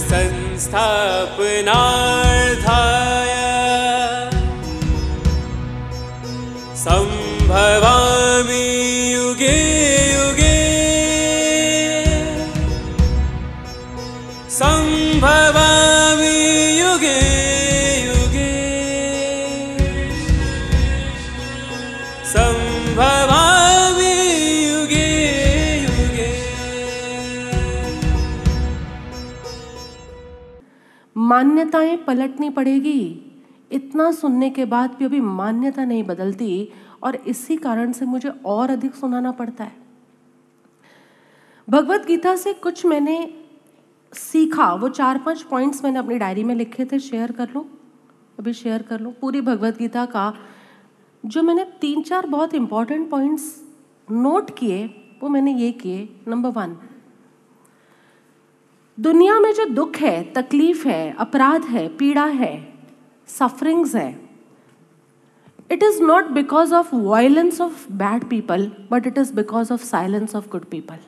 संस्थापनार्थाय संभवामि युगे युगे संभवामि युगे युगे संभवामि युगे युगे। मान्यताएं पलटनी पड़ेगी। इतना सुनने के बाद भी अभी मान्यता नहीं बदलती और इसी कारण से मुझे और अधिक सुनाना पड़ता है। भगवत गीता से कुछ मैंने सीखा, वो 4-5 पॉइंट्स मैंने अपनी डायरी में लिखे थे, शेयर कर लूँ, अभी शेयर कर लूँ। पूरी भगवत गीता का जो मैंने 3-4 बहुत इंपॉर्टेंट पॉइंट्स नोट किए वो मैंने ये किए। नंबर 1, दुनिया में जो दुख है, तकलीफ है, अपराध है, पीड़ा है, सफरिंग्स है, it is not because of violence of bad people, but it is because of silence of good people.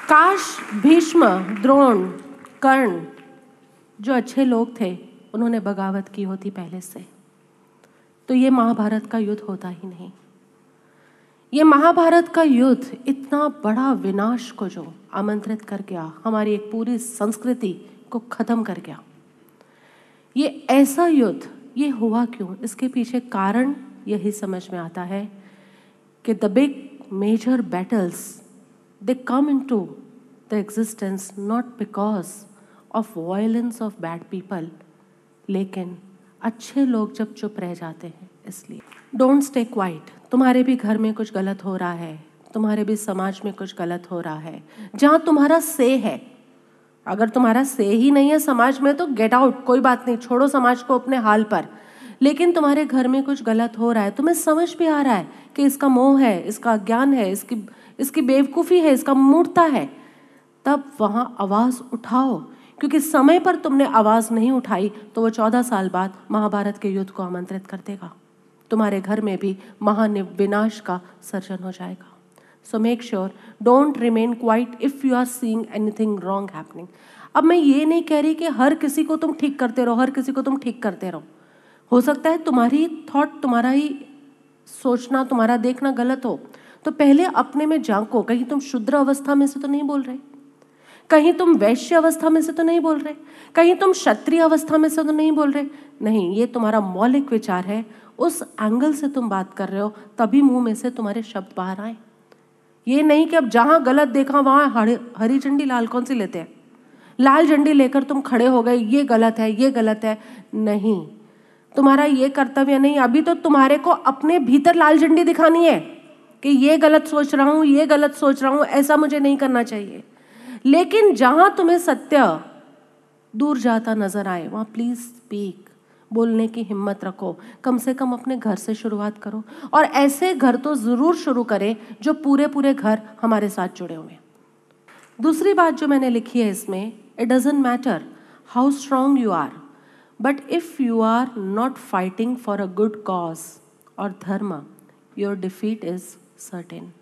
काश भीष्म, द्रोण, कर्ण जो अच्छे लोग थे उन्होंने बगावत की होती पहले से, तो ये महाभारत का युद्ध होता ही नहीं। ये महाभारत का युद्ध इतना बड़ा विनाश को जो आमंत्रित कर गया, हमारी एक पूरी संस्कृति को खत्म कर गया। ये ऐसा युद्ध ये हुआ क्यों? इसके पीछे कारण यही समझ में आता है कि the big major battles they come into the existence not because of violence of bad people, लेकिन अच्छे लोग जब चुप रह जाते हैं इसलिए। Don't stay quiet. तुम्हारे भी घर में कुछ गलत हो रहा है, तुम्हारे भी समाज में कुछ गलत हो रहा है, जहाँ तुम्हारा से है। अगर तुम्हारा से ही नहीं है समाज में तो गेट आउट, कोई बात नहीं, छोड़ो समाज को अपने हाल पर। लेकिन तुम्हारे घर में कुछ गलत हो रहा है, तुम्हें समझ भी आ रहा है कि इसका मोह है, इसका अज्ञान है, इसकी बेवकूफ़ी है, इसका मूर्खता है, तब वहाँ आवाज़ उठाओ। क्योंकि समय पर तुमने आवाज़ नहीं उठाई तो वो 14 साल बाद महाभारत के युद्ध को आमंत्रित कर देगा। तुम्हारे घर में भी महाविनाश का सर्जन हो जाएगा। So make sure don't remain quiet if you are seeing anything wrong happening. अब मैं ये नहीं कह रही कि हर किसी को तुम ठीक करते रहो, हर किसी को तुम ठीक करते रहो। हो सकता है तुम्हारी थॉट, तुम्हारा ही सोचना, तुम्हारा देखना गलत हो, तो पहले अपने में झांको। कहीं तुम शुद्र अवस्था में से तो नहीं बोल रहे, कहीं तुम वैश्य अवस्था में से तो नहीं बोल रहे, कहीं तुम क्षत्रिय अवस्था में से तो नहीं बोल रहे। नहीं, ये तुम्हारा मौलिक विचार है, उस एंगल से तुम बात कर रहे हो, तभी मुंह में से तुम्हारे शब्द बाहर आए। ये नहीं कि अब जहां गलत देखा वहां हरी झंडी लाल कौन सी लेते हैं, लाल झंडी लेकर तुम खड़े हो गए, ये गलत है, ये गलत है। नहीं, तुम्हारा ये कर्तव्य नहीं। अभी तो तुम्हारे को अपने भीतर लाल झंडी दिखानी है कि ये गलत सोच रहा हूँ, ये गलत सोच रहा हूँ, ऐसा मुझे नहीं करना चाहिए। लेकिन जहां तुम्हें सत्य दूर जाता नजर आए वहां प्लीज स्पीक, बोलने की हिम्मत रखो। कम से कम अपने घर से शुरुआत करो, और ऐसे घर तो जरूर शुरू करें जो पूरे घर हमारे साथ जुड़े हुए हैं। दूसरी बात जो मैंने लिखी है इसमें, it doesn't matter how strong you are, but if you are not fighting for a good cause और dharma, your defeat is certain.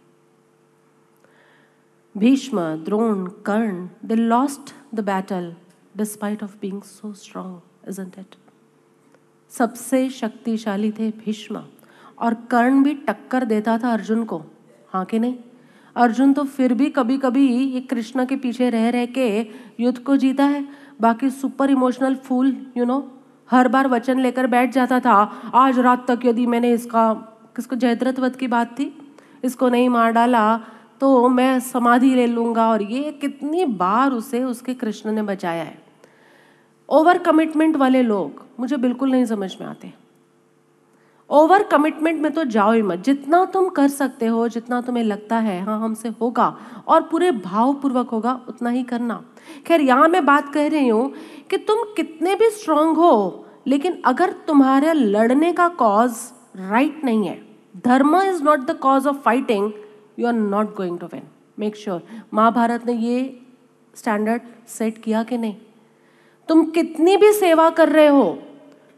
Bhishma, Dron, Karn, they lost the battle despite of being so strong, isn't it? सबसे शक्तिशाली थे भीष्म, और कर्ण भी टक्कर देता था अर्जुन को, हाँ कि नहीं? अर्जुन तो फिर भी कभी कभी ये कृष्ण के पीछे रह के युद्ध को जीता है। बाकी सुपर इमोशनल फूल हर बार वचन लेकर बैठ जाता था, आज रात तक यदि मैंने किसको जयद्रथ वध की बात थी, इसको नहीं मार डाला तो मैं समाधि ले लूँगा, और ये कितनी बार उसे उसके कृष्ण ने बचाया है। ओवर कमिटमेंट वाले लोग मुझे बिल्कुल नहीं समझ में आते। ओवर कमिटमेंट में तो जाओ ही मत। जितना तुम कर सकते हो, जितना तुम्हें लगता है हाँ हमसे होगा और पूरे भावपूर्वक होगा, उतना ही करना। खैर, यहाँ मैं बात कह रही हूँ कि तुम कितने भी स्ट्रांग हो, लेकिन अगर तुम्हारे लड़ने का कॉज राइट नहीं है, dharma is not the cause of fighting, you are not going to win. Make sure Mahabharata ने ये स्टैंडर्ड सेट किया कि नहीं। तुम कितनी भी सेवा कर रहे हो,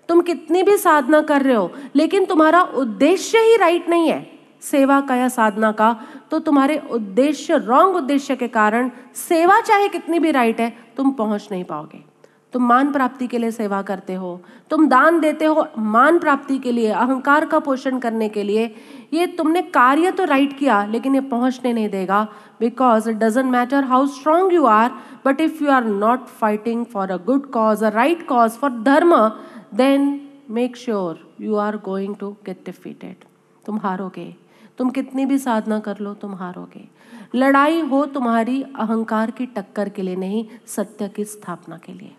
तुम कितनी भी साधना कर रहे हो, लेकिन तुम्हारा उद्देश्य ही राइट नहीं है, सेवा का या साधना का, तो तुम्हारे उद्देश्य, रॉन्ग उद्देश्य के कारण सेवा चाहे कितनी भी राइट है, तुम पहुंच नहीं पाओगे। तुम मान प्राप्ति के लिए सेवा करते हो, तुम दान देते हो मान प्राप्ति के लिए, अहंकार का पोषण करने के लिए। ये तुमने कार्य तो राइट किया, लेकिन ये पहुंचने नहीं देगा, because it doesn't matter how strong you are, but if you are not fighting for a good cause, a right cause, for dharma, then make sure you are going to get defeated. तुम हारोगे। तुम कितनी भी साधना कर लो, तुम हारोगे। लड़ाई हो तुम्हारी अहंकार की टक्कर के लिए नहीं, सत्य की स्थापना के लिए।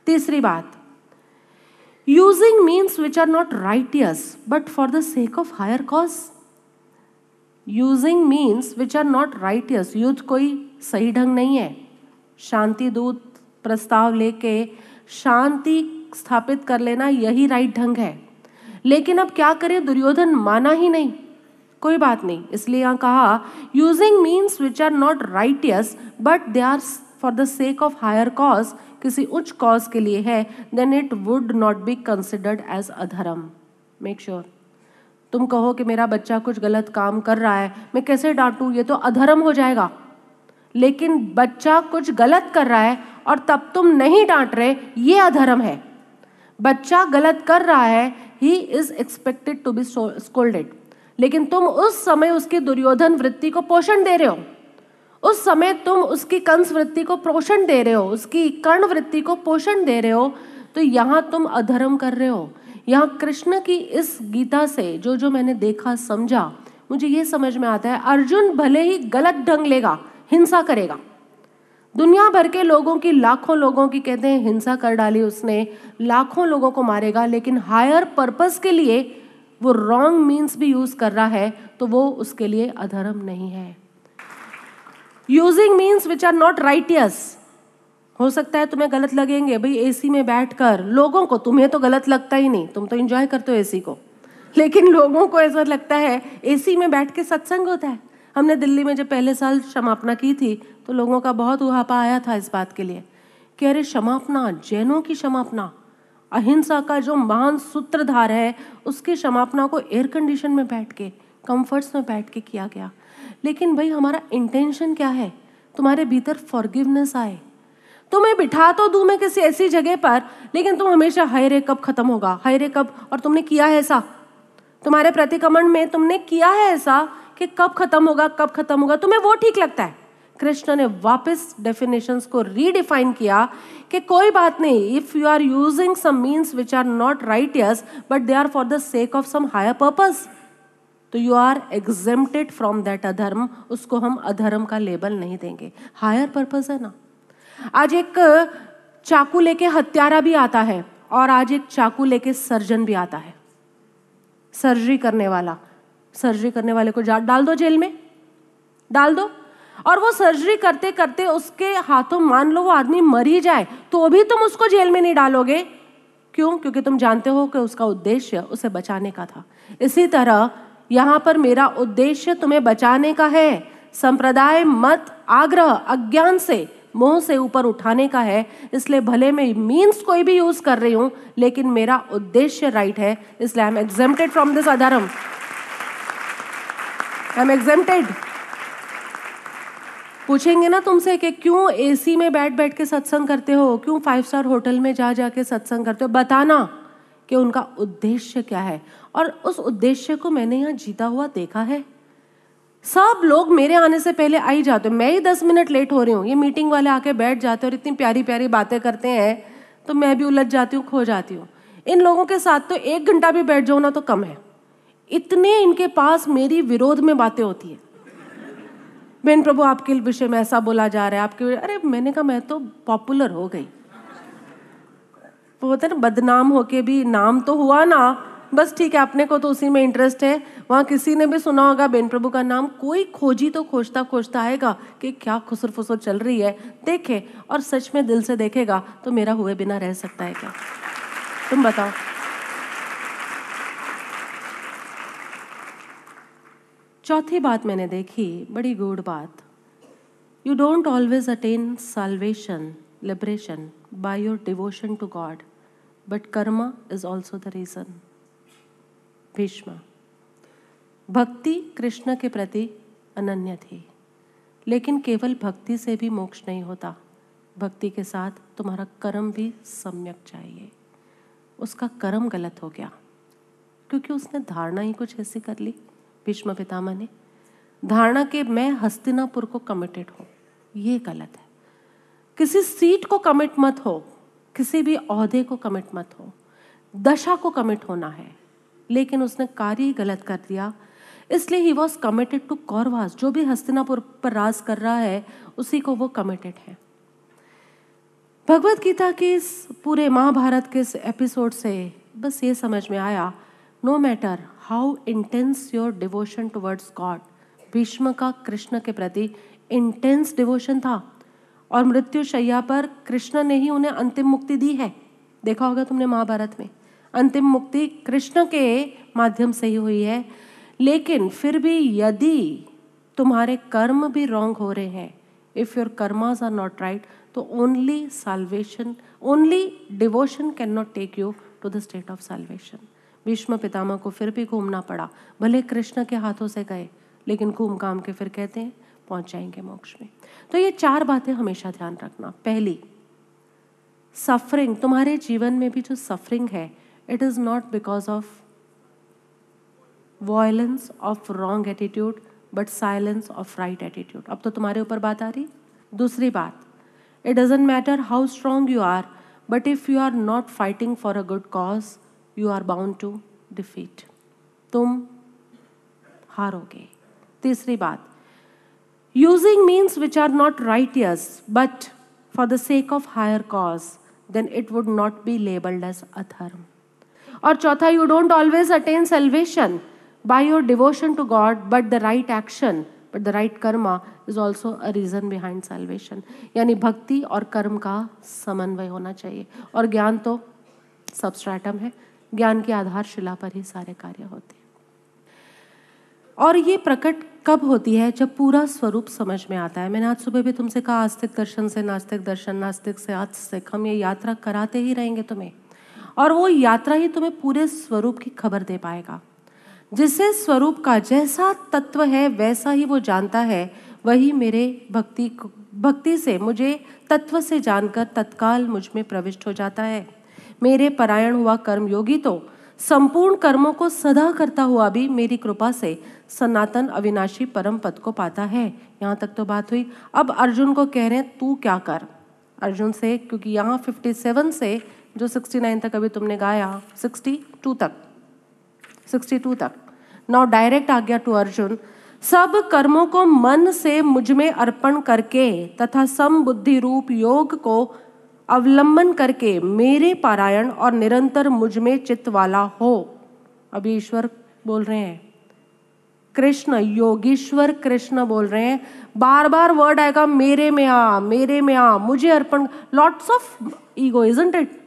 तीसरी बात, using means which are not righteous but for the sake of higher cause. Using means which are not righteous, युद्ध कोई सही ढंग नहीं है। शांति दूत प्रस्ताव लेके शांति स्थापित कर लेना, यही राइट ढंग है। लेकिन अब क्या करें, दुर्योधन माना ही नहीं। कोई बात नहीं, इसलिए यहाँ कहा using means which are not righteous but they are for the sake of higher cause, किसी उच्च कॉज के लिए है, then it would not be considered as adharma. Make sure. तुम कहो कि मेरा बच्चा कुछ गलत काम कर रहा है, मैं कैसे डांटूं, ये तो अधर्म हो जाएगा। लेकिन बच्चा कुछ गलत कर रहा है और तब तुम नहीं डांट रहे, ये अधर्म है। बच्चा गलत कर रहा है, he is expected to be scolded, लेकिन तुम उस समय उसकी दुर्योधन वृत्ति को पोषण दे रहे हो, उस समय तुम उसकी कंस वृत्ति को पोषण दे रहे हो, उसकी कर्ण वृत्ति को पोषण दे रहे हो, तो यहाँ तुम अधर्म कर रहे हो। यहाँ कृष्ण की इस गीता से जो जो मैंने देखा समझा, मुझे ये समझ में आता है, अर्जुन भले ही गलत ढंग लेगा, हिंसा करेगा, दुनिया भर के लोगों की, लाखों लोगों की कहते हैं हिंसा कर डाली उसने, लाखों लोगों को मारेगा, लेकिन हायर पर्पस के लिए वो रॉन्ग मीन्स भी यूज कर रहा है, तो वो उसके लिए अधर्म नहीं है। Using means which are not righteous, हो सकता है तुम्हें गलत लगेंगे, भाई एसी में बैठकर लोगों को, तुम्हें तो गलत लगता ही नहीं, तुम तो एंजॉय करते हो एसी को, लेकिन लोगों को ऐसा लगता है एसी में बैठ के सत्संग होता है। हमने दिल्ली में जब पहले साल क्षमापना की थी, तो लोगों का बहुत उहापा आया था इस बात के लिए कि अरे क्षमापना, जैनों की क्षमापना, अहिंसा का जो महान सूत्रधार है, उसकी क्षमापना को एयर कंडीशन में बैठ के, कंफर्ट्स में बैठ के किया गया। लेकिन भाई हमारा इंटेंशन क्या है, तुम्हारे भीतर फॉरगिवनेस आए। तुम्हें बिठा तो दूं मैं किसी ऐसी जगह पर, लेकिन तुम हमेशा हाय रे कब खत्म होगा, हाय रे कब, और तुमने किया है ऐसा, तुम्हारे प्रतिक्रमण में तुमने किया है ऐसा कि कब खत्म होगा, कब खत्म होगा, तुम्हें वो ठीक लगता है। कृष्ण ने वापस डेफिनेशंस को रीडिफाइन किया कि कोई बात नहीं, if you are using some means which are not righteous but they are for the sake of some higher purpose, तो you are exempted from that adharma. उसको हम अधर्म का लेबल नहीं देंगे, हायर पर्पस है ना। आज एक चाकू लेके हत्यारा भी आता है, और आज एक चाकू लेके सर्जन भी आता है, सर्जरी करने वाला। सर्जरी करने वाले को डाल दो जेल में, डाल दो, और वो सर्जरी करते करते उसके हाथों मान लो वो आदमी मर ही जाए, तो भी तुम उसको जेल में नहीं डालोगे। क्यों? क्योंकि तुम जानते हो कि उसका उद्देश्य उसे बचाने का था। इसी तरह यहाँ पर मेरा उद्देश्य तुम्हें बचाने का है, संप्रदाय, मत, आग्रह, अज्ञान से, मोह से ऊपर उठाने का है। इसलिए भले मैं मीन्स कोई भी यूज कर रही हूं, लेकिन मेरा उद्देश्य राइट है, इसलिए I am exempted from this अधर्म, आई एम एग्जेम्प्टेड। पूछेंगे ना तुमसे कि क्यों एसी में बैठ बैठ के सत्संग करते हो, क्यों 5 स्टार होटल में जा जाके सत्संग करते हो, बताना कि उनका उद्देश्य क्या है। और उस उद्देश्य को मैंने यहाँ जीता हुआ देखा है। सब लोग मेरे आने से पहले आ ही जाते हो, मैं ही 10 मिनट लेट हो रही हूँ, ये मीटिंग वाले आके बैठ जाते और इतनी प्यारी प्यारी बातें करते हैं, तो मैं भी उलझ जाती हूँ, खो जाती हूँ। इन लोगों के साथ तो 1 घंटा भी बैठ जाओ ना तो कम है, इतने इनके पास मेरी विरोध में बातें होती है। बहन प्रभु आपके विषय में ऐसा बोला जा रहा है, आपके, अरे मैंने कहा मैं तो पॉपुलर हो गई। वो होता है ना, बदनाम होके भी नाम तो हुआ ना, बस ठीक है, अपने को तो उसी में इंटरेस्ट है। वहाँ किसी ने भी सुना होगा बहन प्रभु का नाम, कोई खोजी तो खोजता खोजता आएगा कि क्या खुसर फुसर चल रही है, देखे और सच में दिल से देखेगा तो मेरा हुए बिना रह सकता है क्या? तुम बताओ। चौथी बात मैंने देखी, बड़ी गूढ़ बात, you don't always attain salvation, liberation by your devotion to God, but karma is also the reason. Bhishma, भक्ति कृष्ण के प्रति अनन्य थी, लेकिन केवल भक्ति से भी मोक्ष नहीं होता, भक्ति के साथ तुम्हारा कर्म भी सम्यक चाहिए। उसका कर्म गलत हो गया क्योंकि उसने धारणा ही कुछ ऐसी कर ली। भीष्म पितामह ने धारणा कि मैं हस्तिनापुर को कमिटेड हूँ, ये गलत है। किसी सीट को कमिट मत हो, किसी भी ओहदे को कमिट मत हो, दशा को कमिट होना है, लेकिन उसने कार्य ही गलत कर दिया। इसलिए he was committed to Kauravas. जो भी हस्तिनापुर पर राज कर रहा है उसी को वो कमिटेड है। भगवत गीता के इस पूरे महाभारत के इस एपिसोड से बस ये समझ में आया, no matter how intense your devotion towards God, Bhishma का कृष्ण के प्रति इंटेंस डिवोशन था और मृत्यु शैया पर कृष्ण ने ही उन्हें अंतिम मुक्ति दी है। देखा होगा तुमने महाभारत में, अंतिम मुक्ति कृष्ण के माध्यम से ही हुई है। लेकिन फिर भी यदि तुम्हारे कर्म भी रॉन्ग हो रहे हैं, if your karmas are not right, तो only salvation, only devotion can not take you to the state of salvation. Bhishma Pitamah को फिर भी घूमना पड़ा, भले कृष्ण के हाथों से गए, लेकिन घूम घाम के फिर कहते हैं पहुंच जाएंगे मोक्ष में। तो ये 4 बातें हमेशा ध्यान रखना। पहली, सफरिंग, तुम्हारे जीवन में भी जो सफरिंग है, it is not because of violence of wrong attitude but silence of right attitude. अब तो तुम्हारे ऊपर बात आ रही। दूसरी बात, it doesn't matter how strong you are, but if you are not fighting for a good cause, you are bound to defeat, तुम हारोगे। तीसरी बात, using means which are not righteous but for the sake of higher cause, then it would not be labelled as अधर्म। और चौथा, you don't always attain salvation by your devotion to God, but the right action, but the right karma is also a reason behind salvation। यानी भक्ति और कर्म का समन्वय होना चाहिए। और ज्ञान तो सबस्ट्रैटम है, ज्ञान की आधारशिला पर ही सारे कार्य होते हैं। और ये प्रकट कब होती है? जब पूरा स्वरूप समझ में आता है। मैंने आज सुबह भी तुमसे कहा, आस्तिक दर्शन से नास्तिक दर्शन, नास्तिक से आस्तिक, हम ये यात्रा कराते ही रहेंगे तुम्हें, और वो यात्रा ही तुम्हें पूरे स्वरूप की खबर दे पाएगा। जिसे स्वरूप का जैसा तत्व है वैसा ही वो जानता है, वही मेरे भक्ति से मुझे तत्व से जानकर तत्काल मुझ में प्रविष्ट हो जाता है। मेरे परायण हुआ कर्मयोगी तो संपूर्ण कर्मों को सदा करता हुआ भी मेरी कृपा से सनातन अविनाशी परम पद को पाता है। यहाँ तक तो बात हुई। अब अर्जुन को कह रहे हैं तू क्या कर। अर्जुन से, क्योंकि यहाँ 57 से जो 69 तक अभी तुमने गाया, 62 तक, नाउ डायरेक्ट आ गया टू अर्जुन। सब कर्मों को मन से मुझ में अर्पण करके तथा समबुद्धि रूप योग को अवलंबन करके मेरे पारायण और निरंतर मुझ में चित्त वाला हो। अभी ईश्वर बोल रहे हैं, कृष्ण, योगीश्वर कृष्ण बोल रहे हैं। बार बार वर्ड आएगा, मेरे में आ, मेरे में आ, मुझे अर्पण। Lots of ego, isn't it?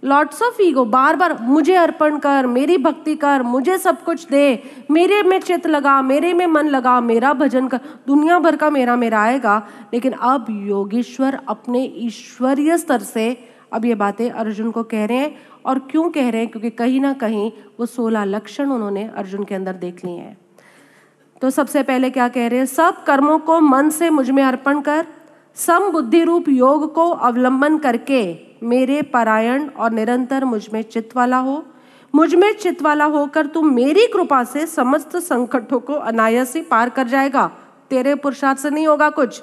Lots of ego, बार बार मुझे अर्पण कर, मेरी भक्ति कर, मुझे सब कुछ दे, मेरे में चित्त लगा, मेरे में मन लगा, मेरा भजन कर। दुनिया भर का मेरा मेरा आएगा। लेकिन अब योगेश्वर अपने ईश्वरीय स्तर से अब ये बातें अर्जुन को कह रहे हैं। और क्यों कह रहे हैं? क्योंकि कहीं ना कहीं वो 16 लक्षण उन्होंने अर्जुन के अंदर देख लिए हैं। तो सबसे पहले क्या कह रहे हैं? सब कर्मों को मन से मुझ में अर्पण कर, सम बुद्धि रूप योग को अवलंबन करके मेरे पारायण और निरंतर मुझ में चित्त वाला हो। मुझ में चित्त वाला होकर तू मेरी कृपा से समस्त संकटों को अनायास ही पार कर जाएगा। तेरे पुरुषार्थ से नहीं होगा कुछ,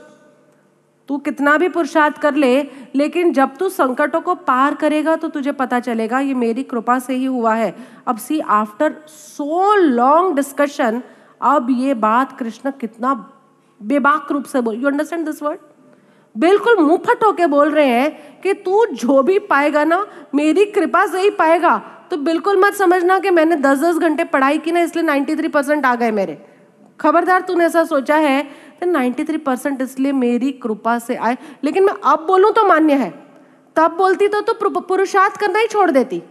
तू कितना भी पुरुषार्थ कर ले, लेकिन जब तू संकटों को पार करेगा तो तुझे पता चलेगा ये मेरी कृपा से ही हुआ है। अब सी, आफ्टर सो लॉन्ग डिस्कशन, अब ये बात कृष्ण कितना बेबाक रूप से बोल, यू अंडरस्टैंड दिस वर्ड? बिल्कुल मुंह फट होके बोल रहे हैं कि तू जो भी पाएगा ना मेरी कृपा से ही पाएगा। तो बिल्कुल मत समझना कि मैंने 10-10 घंटे पढ़ाई की ना इसलिए 93% आ गए मेरे। खबरदार, तूने ऐसा सोचा है तो 93% इसलिए मेरी कृपा से आए। लेकिन मैं अब बोलूं तो मान्य है, तब बोलती तो पुरुषार्थ करना ही छोड़ देती।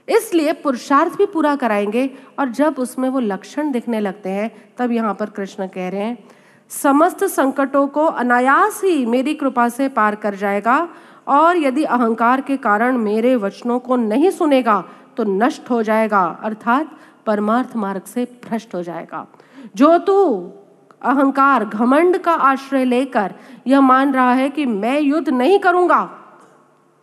इसलिए पुरुषार्थ भी पूरा कराएंगे, और जब उसमें वो लक्षण दिखने लगते हैं तब यहाँ पर कृष्ण कह रहे हैं समस्त संकटों को अनायास ही मेरी कृपा से पार कर जाएगा, और यदि अहंकार के कारण मेरे वचनों को नहीं सुनेगा तो नष्ट हो जाएगा। अर्थात परमार्थ मार्ग से भ्रष्ट हो जाएगा। जो तू अहंकार घमंड का आश्रय लेकर यह मान रहा है कि मैं युद्ध नहीं करूंगा,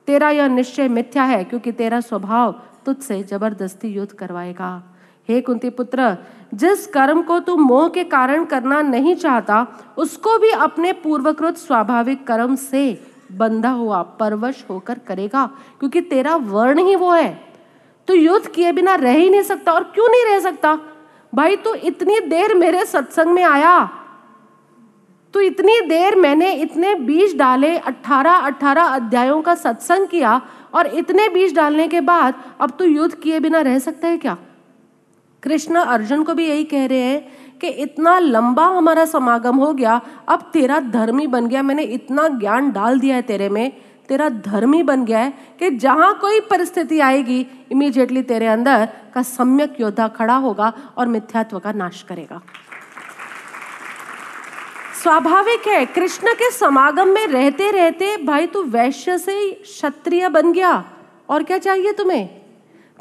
तेरा यह निश्चय मिथ्या है, क्योंकि तेरा स्वभाव तुझसे जबरदस्ती युद्ध करवाएगा। हे कुंती पुत्र, जिस कर्म को तू मोह के कारण करना नहीं चाहता, उसको भी अपने पूर्वकृत स्वाभाविक कर्म से बंधा हुआ परवश होकर करेगा, क्योंकि तेरा वर्ण ही वो है। तू युद्ध किए बिना रह ही नहीं सकता। और क्यों नहीं रह सकता भाई? तू इतनी देर मेरे सत्संग में आया, तो इतनी देर मैंने इतने बीज डाले, 18 अध्यायों का सत्संग किया, और इतने बीज डालने के बाद अब तू युद्ध किए बिना रह सकता है क्या? कृष्ण अर्जुन को भी यही कह रहे हैं कि इतना लंबा हमारा समागम हो गया, अब तेरा धर्म ही बन गया, मैंने इतना ज्ञान डाल दिया है तेरे में, तेरा धर्म ही बन गया है कि जहां कोई परिस्थिति आएगी इमीडिएटली तेरे अंदर का सम्यक योद्धा खड़ा होगा और मिथ्यात्व का नाश करेगा। स्वाभाविक है, कृष्ण के समागम में रहते रहते भाई तू वैश्य से क्षत्रिय बन गया, और क्या चाहिए तुम्हें?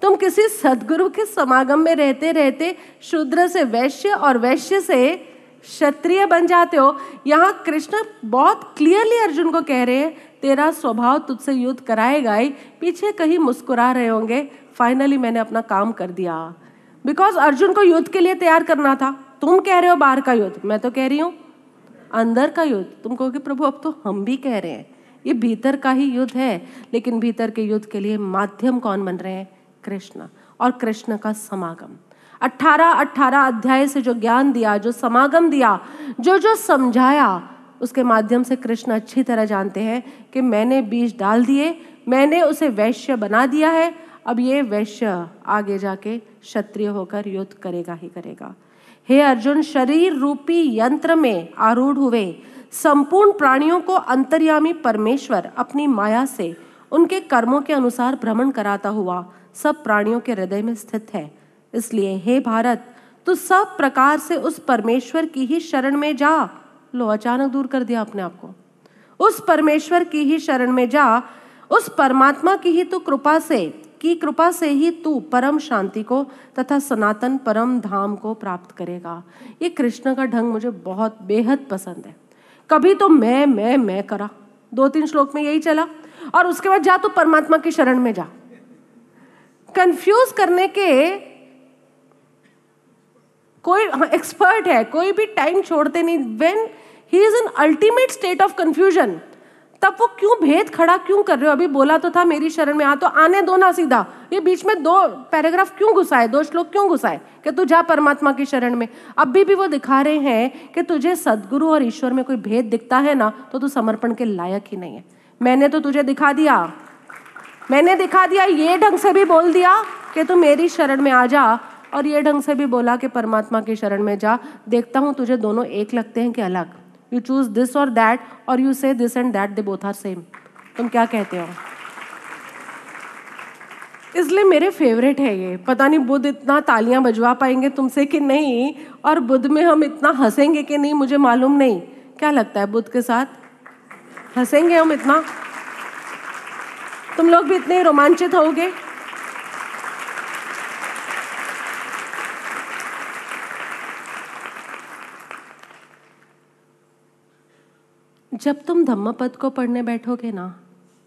तुम किसी सद्गुरु के समागम में रहते रहते शूद्र से वैश्य और वैश्य से क्षत्रिय बन जाते हो। यहाँ कृष्ण बहुत क्लियरली अर्जुन को कह रहे हैं, तेरा स्वभाव तुझसे युद्ध कराएगा ही। पीछे कहीं मुस्कुरा रहे होंगे, फाइनली मैंने अपना काम कर दिया। बिकॉज अर्जुन को युद्ध के लिए तैयार करना था। तुम कह रहे हो बाहर का युद्ध, मैं तो कह रही हूँ अंदर का युद्ध। तुम कहोगे प्रभु अब तो हम भी कह रहे हैं, ये भीतर का ही युद्ध है, लेकिन भीतर के युद्ध के लिए माध्यम कौन बन रहे हैं? कृष्ण। और कृष्ण का समागम 18 अध्याय से जो ज्ञान दिया, जो समागम दिया, जो जो समझाया, उसके माध्यम से कृष्ण अच्छी तरह जानते हैं कि मैंने बीज डाल दिए, मैंने उसे वैश्य बना दिया है, अब ये वैश्य आगे जाके क्षत्रिय होकर युद्ध करेगा ही करेगा। हे अर्जुन, शरीर रूपी यंत्र में आरूढ़ हुए संपूर्ण प्राणियों को अंतर्यामी परमेश्वर अपनी माया से उनके कर्मों के अनुसार भ्रमण कराता हुआ सब प्राणियों के हृदय में स्थित है। इसलिए हे भारत, तू सब प्रकार से उस परमेश्वर की ही शरण में जा। लो, अचानक दूर कर दिया अपने आप को। उस परमेश्वर की ही शरण में जा, उस परमात्मा की ही तू कृपा से ही तू परम शांति को तथा सनातन परम धाम को प्राप्त करेगा। ये कृष्ण का ढंग मुझे बहुत बेहद पसंद है। कभी तो मैं करा, 2-3 श्लोक में यही चला, और उसके बाद जा तू परमात्मा की शरण में जा। कंफ्यूज करने के कोई एक्सपर्ट है, कोई भी टाइम छोड़ते नहीं। When he is in ultimate state of confusion, तब वो क्यों भेद खड़ा क्यों कर रहे हो? अभी बोला तो था मेरी शरण में आ, तो आने दो ना सीधा। ये बीच में 2 पैराग्राफ क्यों घुसाए, 2 श्लोक क्यों घुसाए कि तू जा परमात्मा की शरण में? अभी भी वो दिखा रहे हैं कि तुझे सद्गुरु और ईश्वर में कोई भेद दिखता है ना, तो तू समर्पण के लायक ही नहीं है। मैंने तो तुझे दिखा दिया, ये ढंग से भी बोल दिया कि तू मेरी शरण में आ जा, और ये ढंग से भी बोला कि परमात्मा की शरण में जा। देखता हूं तुझे दोनों एक लगते हैं कि अलग। यू चूज दिस और दैट, और you say this and that, they both are same. तुम क्या कहते हो? इसलिए मेरे फेवरेट है ये। पता नहीं बुद्ध इतना तालियां बजवा पाएंगे तुमसे कि नहीं, और बुद्ध में हम इतना हंसेंगे कि नहीं, मुझे मालूम नहीं। क्या लगता है, बुद्ध के साथ हंसेंगे हम इतना? तुम लोग भी इतने रोमांचित होगे? जब तुम धम्मपद को पढ़ने बैठोगे ना,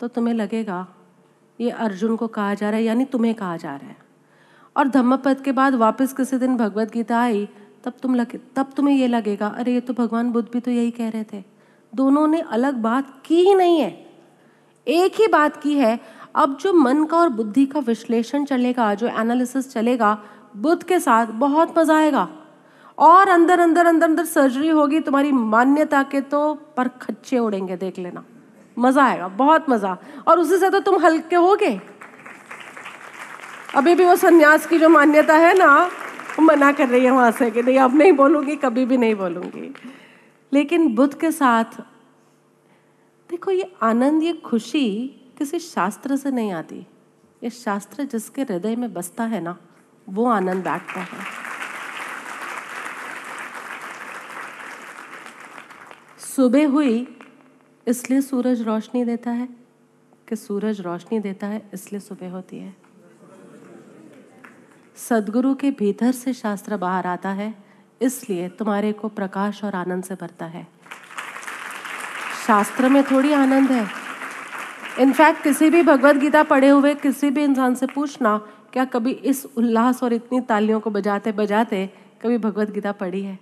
तो तुम्हें लगेगा ये अर्जुन को कहा जा रहा है, यानी तुम्हें कहा जा रहा है। और धम्मपद के बाद वापस किसी दिन भगवत गीता आई, तब तुम्हें ये लगेगा अरे ये तो भगवान बुद्ध भी तो यही कह रहे थे। दोनों ने अलग बात की ही नहीं है, एक ही बात की है। अब जो मन का और बुद्धि का विश्लेषण चलेगा, जो एनालिसिस चलेगा बुद्ध के साथ, बहुत मजा आएगा। और अंदर अंदर अंदर अंदर सर्जरी होगी तुम्हारी मान्यता के, तो पर खच्चे उड़ेंगे, देख लेना, मजा आएगा, बहुत मजा। और उसी से तो तुम हल्के होगे। अभी भी वो सन्यास की जो मान्यता है ना, मना कर रही है वहां से कि नहीं अब नहीं बोलूंगी, कभी भी नहीं बोलूंगी। लेकिन बुद्ध के साथ देखो, ये आनंद, ये खुशी किसी शास्त्र से नहीं आती। ये शास्त्र जिसके हृदय में बसता है ना, वो आनंद बैठता है। सुबह हुई इसलिए सूरज रोशनी देता है कि सूरज रोशनी देता है इसलिए सुबह होती है। सद्गुरु के भीतर से शास्त्र बाहर आता है, इसलिए तुम्हारे को प्रकाश और आनंद से भरता है। शास्त्र में थोड़ी आनंद है। इनफैक्ट किसी भी भगवत गीता पढ़े हुए किसी भी इंसान से पूछना, क्या कभी इस उल्लास और इतनी तालियों को बजाते बजाते कभी भगवत गीता पढ़ी है?